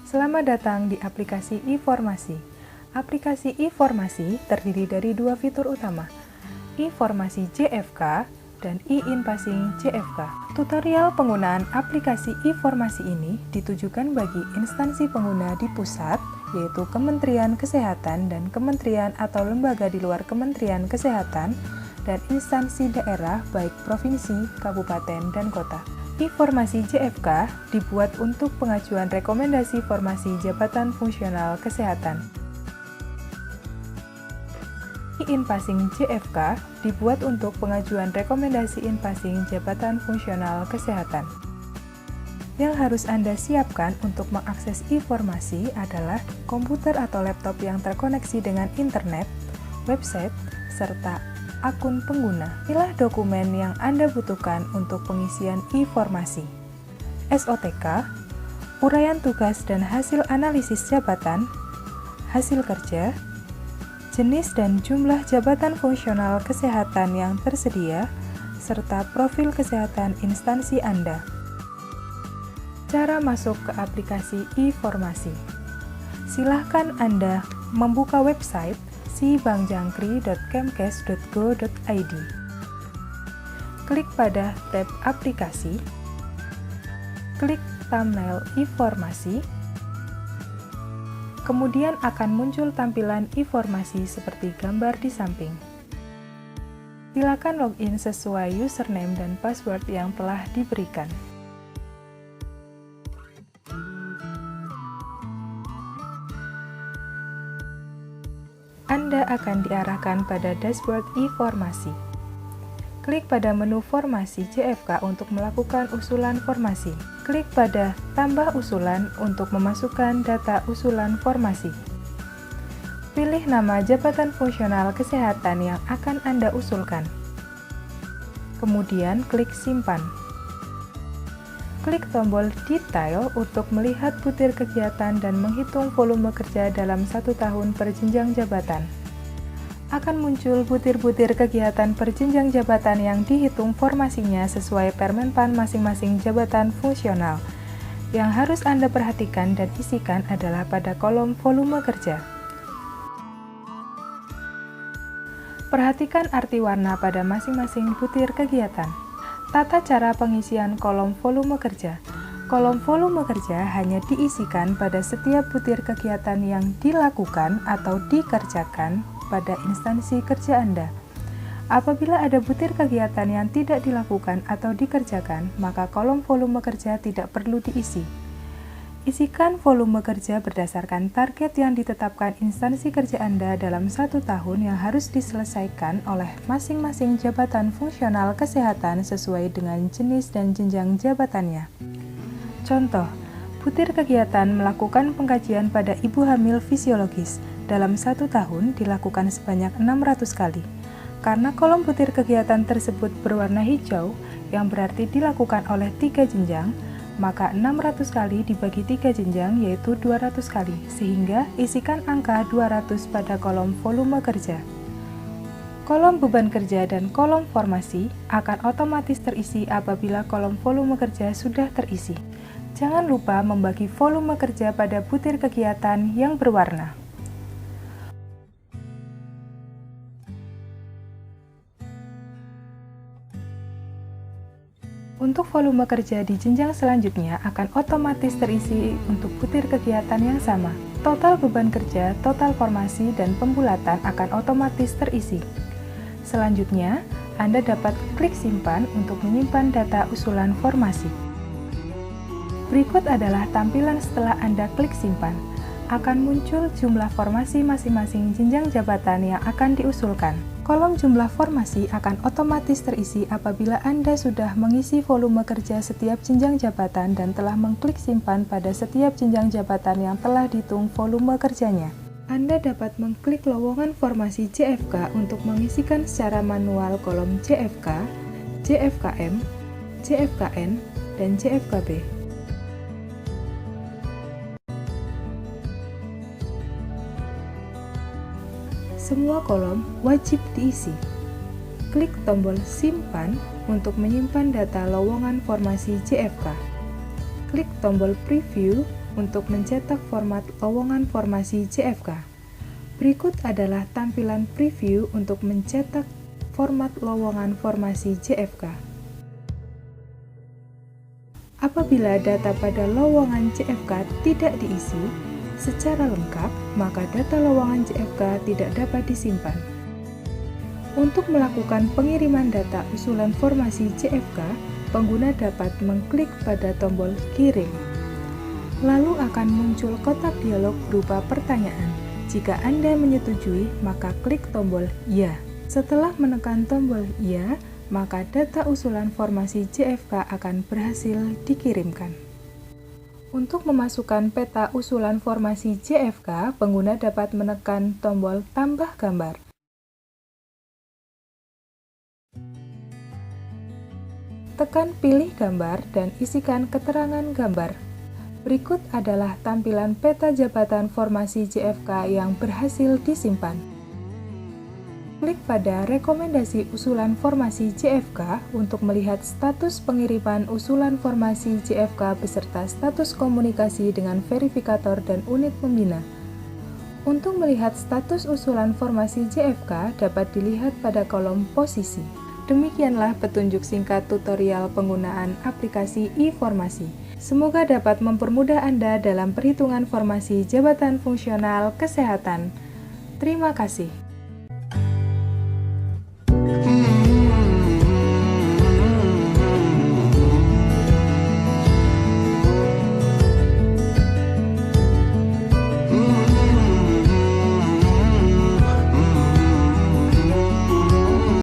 Selamat datang di aplikasi e-formasi. Aplikasi e-formasi terdiri dari dua fitur utama, e-formasi JFK dan e-inpassing JFK. Tutorial penggunaan aplikasi e-formasi ini ditujukan bagi instansi pengguna di pusat, yaitu Kementerian Kesehatan dan kementerian atau lembaga di luar Kementerian Kesehatan, dan instansi daerah baik provinsi, kabupaten, dan kota. E-formasi JFK dibuat untuk pengajuan rekomendasi formasi jabatan fungsional kesehatan. E-inpassing JFK dibuat untuk pengajuan rekomendasi inpassing jabatan fungsional kesehatan. Yang harus Anda siapkan untuk mengakses e-formasi adalah komputer atau laptop yang terkoneksi dengan internet, website, serta akun pengguna. Inilah dokumen yang Anda butuhkan untuk pengisian e-formasi. SOTK, uraian tugas dan hasil analisis jabatan, hasil kerja, jenis dan jumlah jabatan fungsional kesehatan yang tersedia, serta profil kesehatan instansi Anda. Cara masuk ke aplikasi e-formasi. Silahkan Anda membuka website sibankjangkri.kemkes.go.id. Klik pada tab aplikasi, klik thumbnail e-formasi, kemudian akan muncul tampilan e-formasi seperti gambar di samping. Silakan login sesuai username dan password yang telah diberikan. Anda akan diarahkan pada dashboard e-formasi. Klik pada menu formasi JFK untuk melakukan usulan formasi. Klik pada tambah usulan untuk memasukkan data usulan formasi. Pilih nama jabatan fungsional kesehatan yang akan Anda usulkan. Kemudian klik simpan. Klik tombol detail untuk melihat butir kegiatan dan menghitung volume kerja dalam 1 tahun per jenjang jabatan. Akan muncul butir-butir kegiatan per jenjang jabatan yang dihitung formasinya sesuai Permenpan masing-masing jabatan fungsional. Yang harus Anda perhatikan dan isikan adalah pada kolom volume kerja. Perhatikan arti warna pada masing-masing butir kegiatan. Tata cara pengisian kolom volume kerja. Kolom volume kerja hanya diisikan pada setiap butir kegiatan yang dilakukan atau dikerjakan pada instansi kerja Anda. Apabila ada butir kegiatan yang tidak dilakukan atau dikerjakan, maka kolom volume kerja tidak perlu diisi. Isikan volume kerja berdasarkan target yang ditetapkan instansi kerja Anda dalam 1 tahun yang harus diselesaikan oleh masing-masing jabatan fungsional kesehatan sesuai dengan jenis dan jenjang jabatannya. Contoh, butir kegiatan melakukan pengkajian pada ibu hamil fisiologis dalam 1 tahun dilakukan sebanyak 600 kali. Karena kolom butir kegiatan tersebut berwarna hijau, yang berarti dilakukan oleh 3 jenjang, maka 600 kali dibagi 3 jenjang yaitu 200 kali, sehingga isikan angka 200 pada kolom volume kerja. Kolom beban kerja dan kolom formasi akan otomatis terisi apabila kolom volume kerja sudah terisi. Jangan lupa membagi volume kerja pada butir kegiatan yang berwarna. Untuk volume kerja di jenjang selanjutnya akan otomatis terisi untuk butir kegiatan yang sama. Total beban kerja, total formasi, dan pembulatan akan otomatis terisi. Selanjutnya, Anda dapat klik simpan untuk menyimpan data usulan formasi. Berikut adalah tampilan setelah Anda klik simpan. Akan muncul jumlah formasi masing-masing jenjang jabatan yang akan diusulkan. Kolom jumlah formasi akan otomatis terisi apabila Anda sudah mengisi volume kerja setiap jenjang jabatan dan telah mengklik simpan pada setiap jenjang jabatan yang telah dihitung volume kerjanya. Anda dapat mengklik lowongan formasi JFK untuk mengisikan secara manual kolom JFK, JFKM, JFKN, dan JFKB. Semua kolom wajib diisi. Klik tombol simpan untuk menyimpan data lowongan formasi JFK. Klik tombol preview untuk mencetak format lowongan formasi JFK. Berikut adalah tampilan preview untuk mencetak format lowongan formasi JFK. Apabila data pada lowongan JFK tidak diisi secara lengkap, maka data lowongan JFK tidak dapat disimpan. Untuk melakukan pengiriman data usulan formasi JFK, pengguna dapat mengklik pada tombol kirim. Lalu akan muncul kotak dialog berupa pertanyaan. Jika Anda menyetujui, maka klik tombol "Ya". Setelah menekan tombol "Ya", maka data usulan formasi JFK akan berhasil dikirimkan. Untuk memasukkan peta usulan formasi JFK, pengguna dapat menekan tombol "Tambah gambar". Tekan pilih gambar dan isikan keterangan gambar. Berikut adalah tampilan peta jabatan formasi JFK yang berhasil disimpan. Klik pada rekomendasi usulan formasi JFK untuk melihat status pengiriman usulan formasi JFK beserta status komunikasi dengan verifikator dan unit pembina. Untuk melihat status usulan formasi JFK dapat dilihat pada kolom posisi. Demikianlah petunjuk singkat tutorial penggunaan aplikasi e-formasi. Semoga dapat mempermudah Anda dalam perhitungan formasi jabatan fungsional kesehatan. Terima kasih.